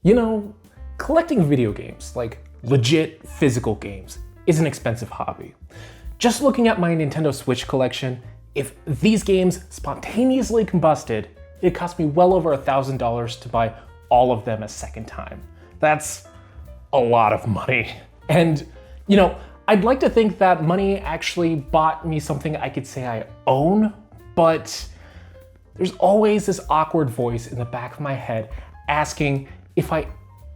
You know, collecting video games, like legit physical games, is an expensive hobby. Just looking at my Nintendo Switch collection, if these games spontaneously combusted, it cost me well over $1,000 to buy all of them a second time. That's a lot of money. And, you know, I'd like to think that money actually bought me something I could say I own, but there's always this awkward voice in the back of my head asking if I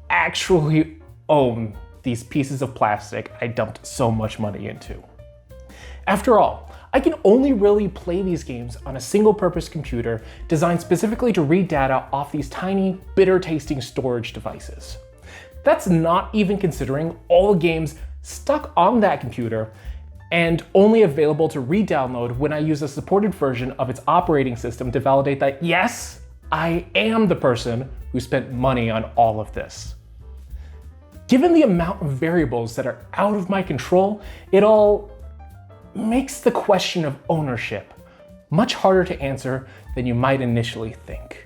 actually own these pieces of plastic I dumped so much money into. After all, I can only really play these games on a single-purpose computer designed specifically to read data off these tiny, bitter-tasting storage devices. That's not even considering all the games stuck on that computer and only available to re-download when I use a supported version of its operating system to validate that, yes, I am the person who spent money on all of this. Given the amount of variables that are out of my control, it all makes the question of ownership much harder to answer than you might initially think.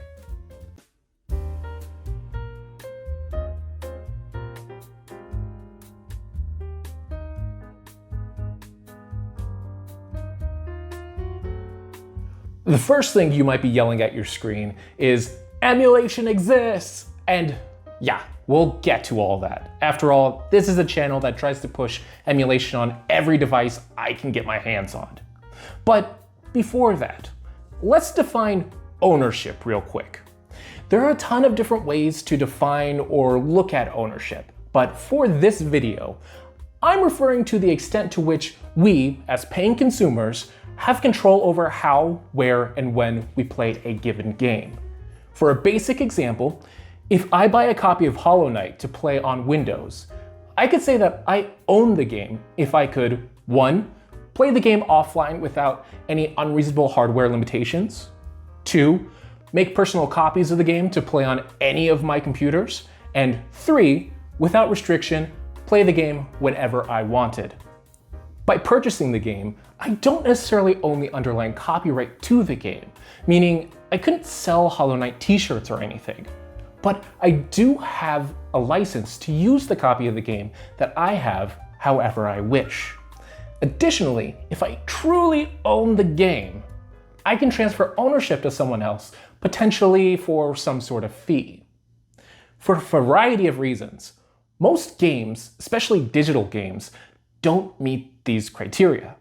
The first thing you might be yelling at your screen is, emulation exists! And yeah, we'll get to all that. After all, this is a channel that tries to push emulation on every device I can get my hands on. But before that, let's define ownership real quick. There are a ton of different ways to define or look at ownership, but for this video, I'm referring to the extent to which we, as paying consumers, have control over how, where, and when we play a given game. For a basic example, if I buy a copy of Hollow Knight to play on Windows, I could say that I own the game if I could, 1, play the game offline without any unreasonable hardware limitations, 2, make personal copies of the game to play on any of my computers, and 3, without restriction, play the game whenever I wanted. By purchasing the game, I don't necessarily own the underlying copyright to the game, meaning I couldn't sell Hollow Knight t-shirts or anything. But I do have a license to use the copy of the game that I have however I wish. Additionally, if I truly own the game, I can transfer ownership to someone else, potentially for some sort of fee. For a variety of reasons, most games, especially digital games, don't meet these criteria,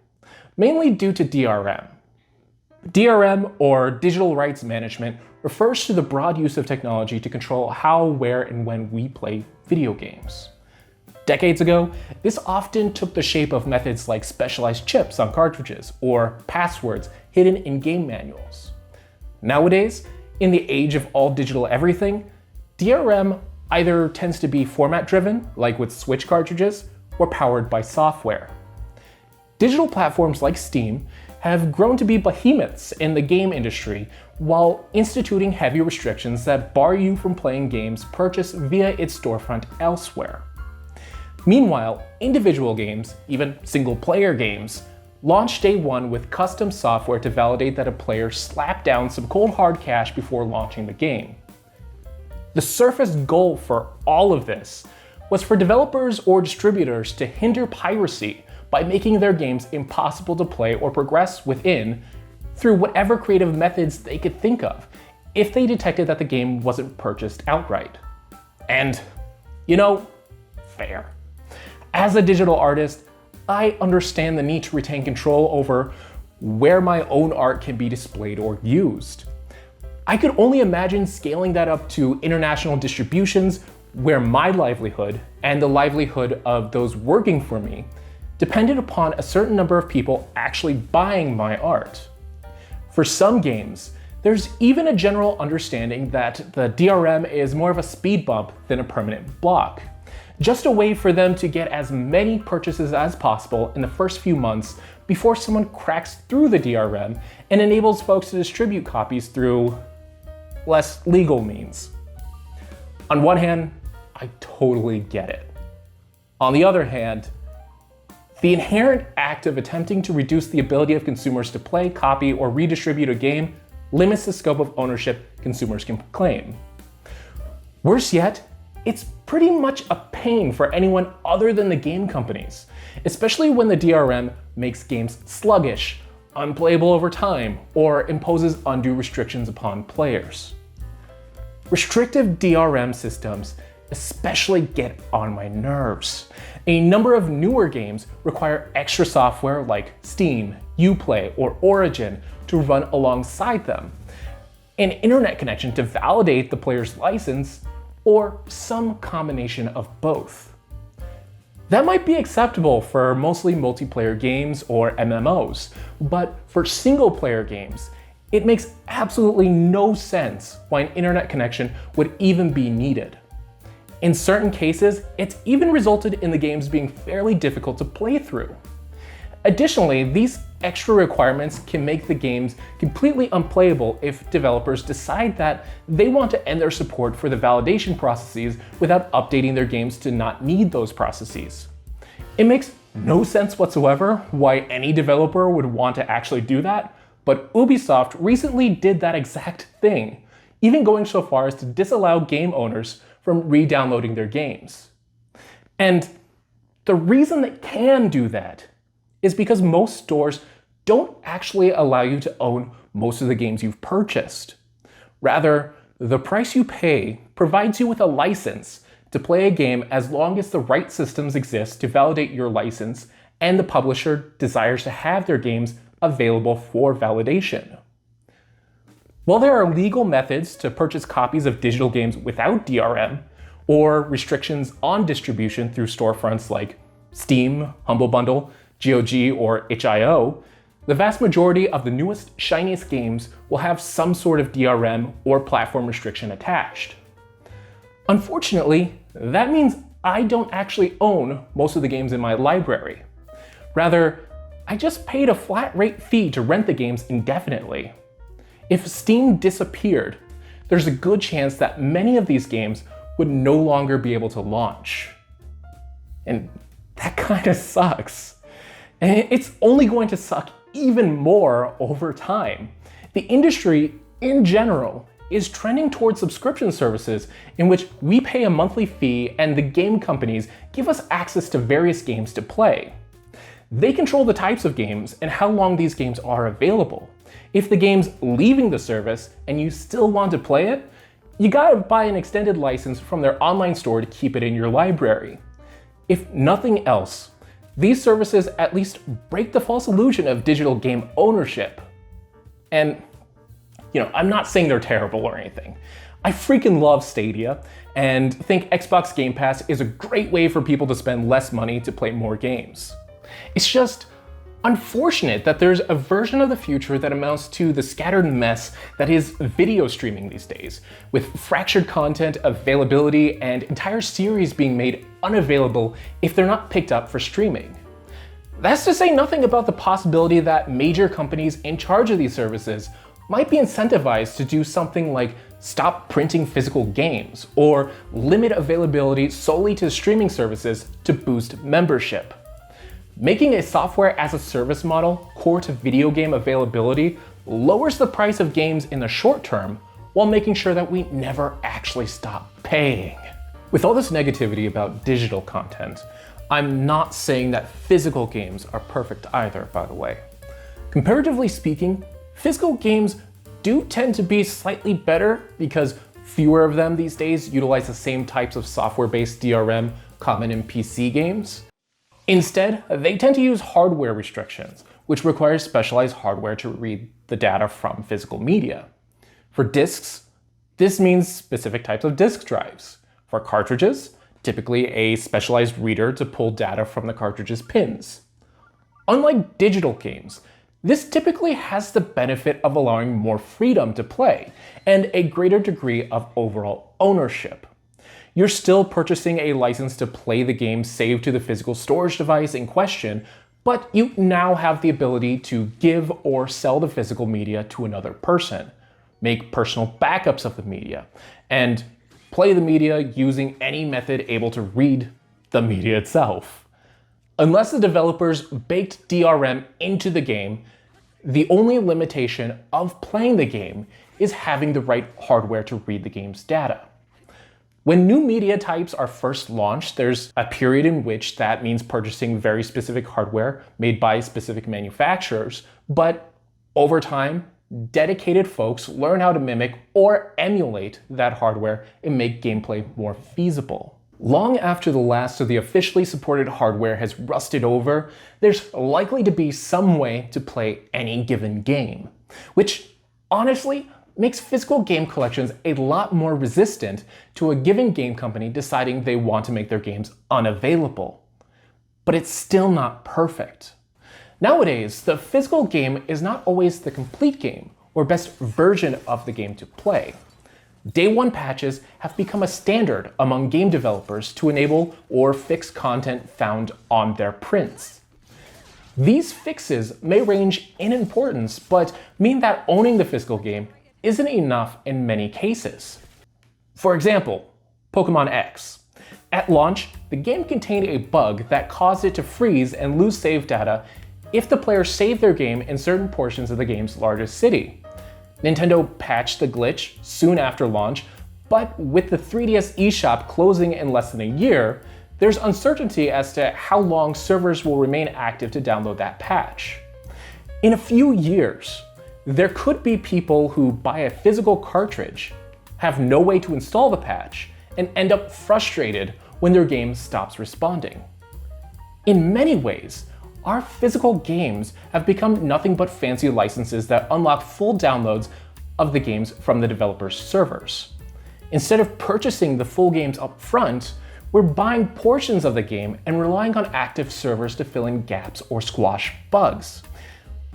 mainly due to DRM. DRM, or Digital Rights Management, refers to the broad use of technology to control how, where, and when we play video games. Decades ago, this often took the shape of methods like specialized chips on cartridges or passwords hidden in game manuals. Nowadays, in the age of all digital everything, DRM either tends to be format-driven, like with Switch cartridges, or powered by software. Digital platforms like Steam have grown to be behemoths in the game industry while instituting heavy restrictions that bar you from playing games purchased via its storefront elsewhere. Meanwhile, individual games, even single-player games, launch day one with custom software to validate that a player slapped down some cold hard cash before launching the game. The surface goal for all of this was for developers or distributors to hinder piracy by making their games impossible to play or progress within through whatever creative methods they could think of if they detected that the game wasn't purchased outright. And, you know, fair. As a digital artist, I understand the need to retain control over where my own art can be displayed or used. I could only imagine scaling that up to international distributions where my livelihood and the livelihood of those working for me depended upon a certain number of people actually buying my art. For some games, there's even a general understanding that the DRM is more of a speed bump than a permanent block, just a way for them to get as many purchases as possible in the first few months before someone cracks through the DRM and enables folks to distribute copies through less legal means. On one hand, I totally get it. On the other hand, the inherent act of attempting to reduce the ability of consumers to play, copy, or redistribute a game limits the scope of ownership consumers can claim. Worse yet, it's pretty much a pain for anyone other than the game companies, especially when the DRM makes games sluggish, unplayable over time, or imposes undue restrictions upon players. Restrictive DRM systems especially get on my nerves. A number of newer games require extra software like Steam, Uplay, or Origin to run alongside them, an internet connection to validate the player's license, or some combination of both. That might be acceptable for mostly multiplayer games or MMOs, but for single-player games, it makes absolutely no sense why an internet connection would even be needed. In certain cases, it's even resulted in the games being fairly difficult to play through. Additionally, these extra requirements can make the games completely unplayable if developers decide that they want to end their support for the validation processes without updating their games to not need those processes. It makes no sense whatsoever why any developer would want to actually do that, but Ubisoft recently did that exact thing, even going so far as to disallow game owners from re-downloading their games. And the reason they can do that is because most stores don't actually allow you to own most of the games you've purchased. Rather, the price you pay provides you with a license to play a game as long as the right systems exist to validate your license and the publisher desires to have their games available for validation. While there are legal methods to purchase copies of digital games without DRM, or restrictions on distribution through storefronts like Steam, Humble Bundle, GOG, or itch.io, the vast majority of the newest, shiniest games will have some sort of DRM or platform restriction attached. Unfortunately, that means I don't actually own most of the games in my library. Rather, I just paid a flat rate fee to rent the games indefinitely. If Steam disappeared, there's a good chance that many of these games would no longer be able to launch. And that kind of sucks. And it's only going to suck even more over time. The industry, in general, is trending towards subscription services in which we pay a monthly fee and the game companies give us access to various games to play. They control the types of games and how long these games are available. If the game's leaving the service and you still want to play it, you gotta buy an extended license from their online store to keep it in your library. If nothing else, these services at least break the false illusion of digital game ownership. And, I'm not saying they're terrible or anything. I freaking love Stadia and think Xbox Game Pass is a great way for people to spend less money to play more games. It's just unfortunate that there's a version of the future that amounts to the scattered mess that is video streaming these days, with fractured content availability and entire series being made unavailable if they're not picked up for streaming. That's to say nothing about the possibility that major companies in charge of these services might be incentivized to do something like stop printing physical games or limit availability solely to streaming services to boost membership. Making a software as a service model core to video game availability lowers the price of games in the short term while making sure that we never actually stop paying. With all this negativity about digital content, I'm not saying that physical games are perfect either, by the way. Comparatively speaking, physical games do tend to be slightly better because fewer of them these days utilize the same types of software-based DRM common in PC games. Instead, they tend to use hardware restrictions, which requires specialized hardware to read the data from physical media. For discs, this means specific types of disk drives. For cartridges, typically a specialized reader to pull data from the cartridge's pins. Unlike digital games, this typically has the benefit of allowing more freedom to play and a greater degree of overall ownership. You're still purchasing a license to play the game saved to the physical storage device in question, but you now have the ability to give or sell the physical media to another person, make personal backups of the media, and play the media using any method able to read the media itself. Unless the developers baked DRM into the game, the only limitation of playing the game is having the right hardware to read the game's data. When new media types are first launched, there's a period in which that means purchasing very specific hardware made by specific manufacturers, but over time, dedicated folks learn how to mimic or emulate that hardware and make gameplay more feasible. Long after the last of the officially supported hardware has rusted over, there's likely to be some way to play any given game, which honestly makes physical game collections a lot more resistant to a given game company deciding they want to make their games unavailable. But it's still not perfect. Nowadays, the physical game is not always the complete game or best version of the game to play. Day one patches have become a standard among game developers to enable or fix content found on their prints. These fixes may range in importance, but mean that owning the physical game isn't enough in many cases. For example, Pokemon X. At launch, the game contained a bug that caused it to freeze and lose save data if the player saved their game in certain portions of the game's largest city. Nintendo patched the glitch soon after launch, but with the 3DS eShop closing in less than a year, there's uncertainty as to how long servers will remain active to download that patch. In a few years, there could be people who buy a physical cartridge, have no way to install the patch, and end up frustrated when their game stops responding. In many ways, our physical games have become nothing but fancy licenses that unlock full downloads of the games from the developer's servers. Instead of purchasing the full games up front, we're buying portions of the game and relying on active servers to fill in gaps or squash bugs.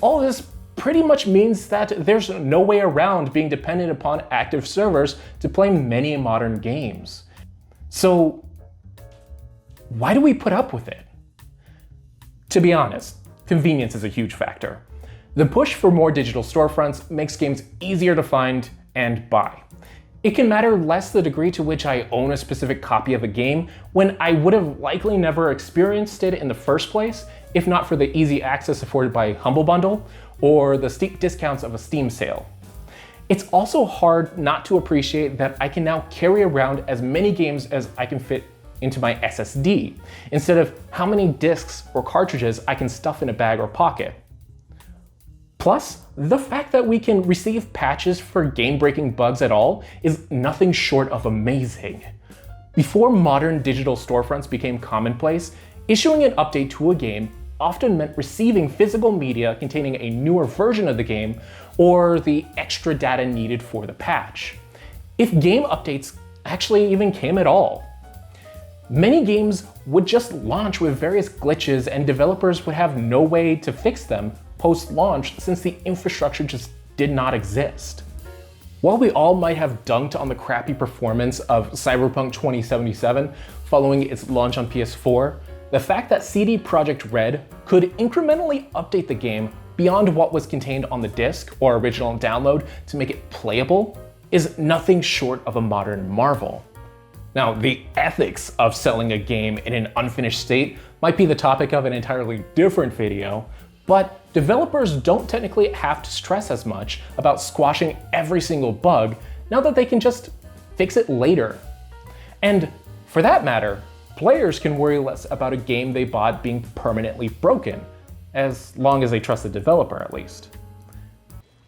All this pretty much means that there's no way around being dependent upon active servers to play many modern games. So why do we put up with it? To be honest, convenience is a huge factor. The push for more digital storefronts makes games easier to find and buy. It can matter less the degree to which I own a specific copy of a game when I would have likely never experienced it in the first place if not for the easy access afforded by Humble Bundle or the steep discounts of a Steam sale. It's also hard not to appreciate that I can now carry around as many games as I can fit into my SSD, instead of how many discs or cartridges I can stuff in a bag or pocket. Plus, the fact that we can receive patches for game-breaking bugs at all is nothing short of amazing. Before modern digital storefronts became commonplace, issuing an update to a game often meant receiving physical media containing a newer version of the game or the extra data needed for the patch, if game updates actually even came at all. Many games would just launch with various glitches and developers would have no way to fix them post-launch since the infrastructure just did not exist. While we all might have dunked on the crappy performance of Cyberpunk 2077 following its launch on PS4, the fact that CD Projekt Red could incrementally update the game beyond what was contained on the disc or original download to make it playable is nothing short of a modern marvel. Now, the ethics of selling a game in an unfinished state might be the topic of an entirely different video, but developers don't technically have to stress as much about squashing every single bug now that they can just fix it later. And for that matter, players can worry less about a game they bought being permanently broken, as long as they trust the developer at least.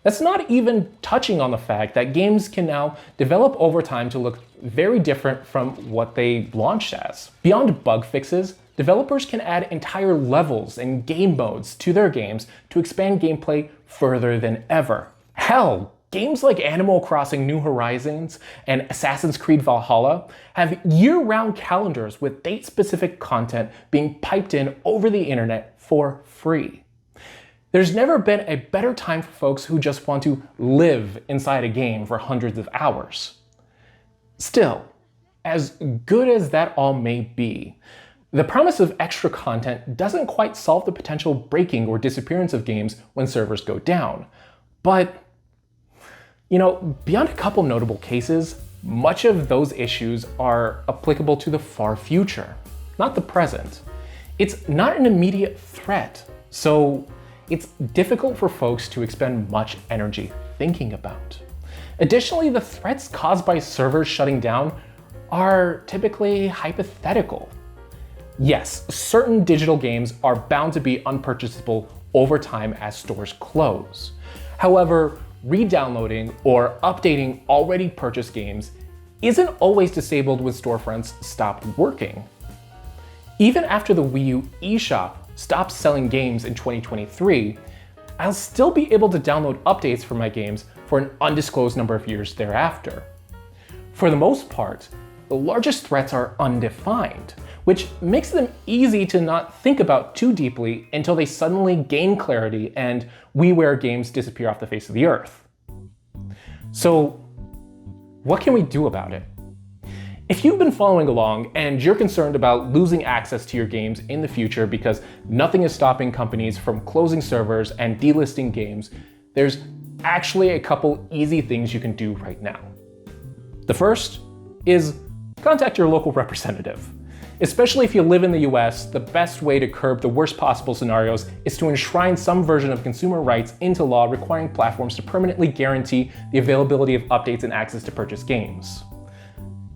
That's not even touching on the fact that games can now develop over time to look very different from what they launched as. Beyond bug fixes, developers can add entire levels and game modes to their games to expand gameplay further than ever. Hell, games like Animal Crossing New Horizons and Assassin's Creed Valhalla have year-round calendars with date-specific content being piped in over the internet for free. There's never been a better time for folks who just want to live inside a game for hundreds of hours. Still, as good as that all may be, the promise of extra content doesn't quite solve the potential breaking or disappearance of games when servers go down. But, beyond a couple notable cases, much of those issues are applicable to the far future, not the present. It's not an immediate threat, so it's difficult for folks to expend much energy thinking about. Additionally, the threats caused by servers shutting down are typically hypothetical. Yes, certain digital games are bound to be unpurchasable over time as stores close. However, re-downloading or updating already purchased games isn't always disabled when storefronts stop working. Even after the Wii U eShop stops selling games in 2023, I'll still be able to download updates for my games for an undisclosed number of years thereafter. For the most part, the largest threats are undefined, which makes them easy to not think about too deeply until they suddenly gain clarity and WiiWare games disappear off the face of the earth. So, what can we do about it? If you've been following along and you're concerned about losing access to your games in the future because nothing is stopping companies from closing servers and delisting games, there's actually a couple easy things you can do right now. The first is contact your local representative. Especially if you live in the US, the best way to curb the worst possible scenarios is to enshrine some version of consumer rights into law requiring platforms to permanently guarantee the availability of updates and access to purchased games.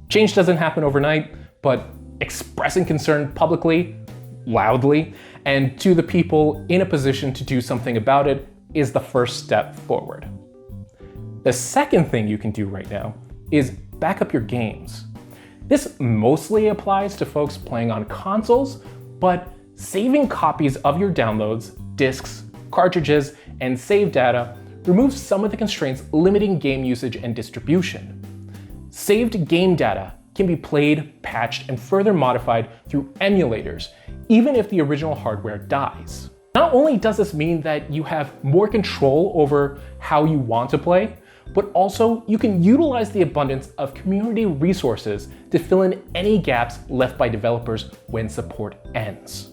Change doesn't happen overnight, but expressing concern publicly, loudly, and to the people in a position to do something about it is the first step forward. The second thing you can do right now is back up your games. This mostly applies to folks playing on consoles, but saving copies of your downloads, discs, cartridges, and save data removes some of the constraints limiting game usage and distribution. Saved game data can be played, patched, and further modified through emulators, even if the original hardware dies. Not only does this mean that you have more control over how you want to play, but also you can utilize the abundance of community resources to fill in any gaps left by developers when support ends.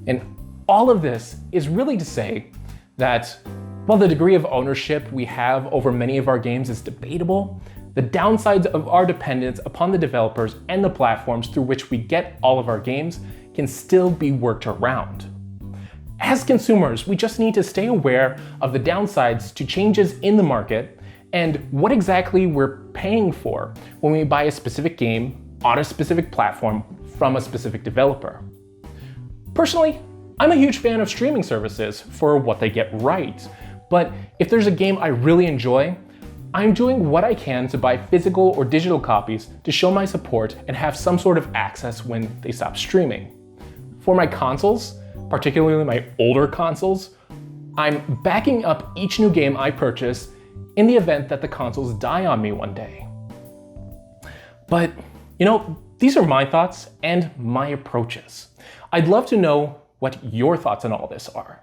And all of this is really to say that while the degree of ownership we have over many of our games is debatable, the downsides of our dependence upon the developers and the platforms through which we get all of our games can still be worked around. As consumers, we just need to stay aware of the downsides to changes in the market and what exactly we're paying for when we buy a specific game on a specific platform from a specific developer. Personally, I'm a huge fan of streaming services for what they get right, but if there's a game I really enjoy, I'm doing what I can to buy physical or digital copies to show my support and have some sort of access when they stop streaming. For my consoles, particularly my older consoles, I'm backing up each new game I purchase in the event that the consoles die on me one day. But, these are my thoughts and my approaches. I'd love to know what your thoughts on all this are.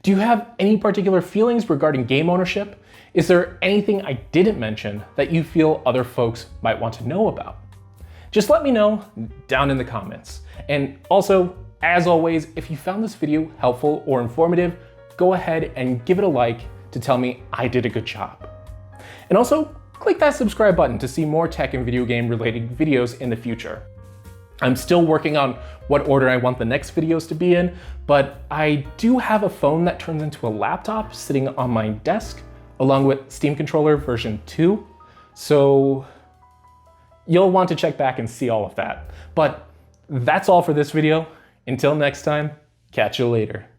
Do you have any particular feelings regarding game ownership? Is there anything I didn't mention that you feel other folks might want to know about? Just let me know down in the comments. And also, as always, if you found this video helpful or informative, go ahead and give it a like to tell me I did a good job. And also, click that subscribe button to see more tech and video game related videos in the future. I'm still working on what order I want the next videos to be in, but I do have a phone that turns into a laptop sitting on my desk, along with Steam Controller version 2. So you'll want to check back and see all of that. But that's all for this video. Until next time, catch you later.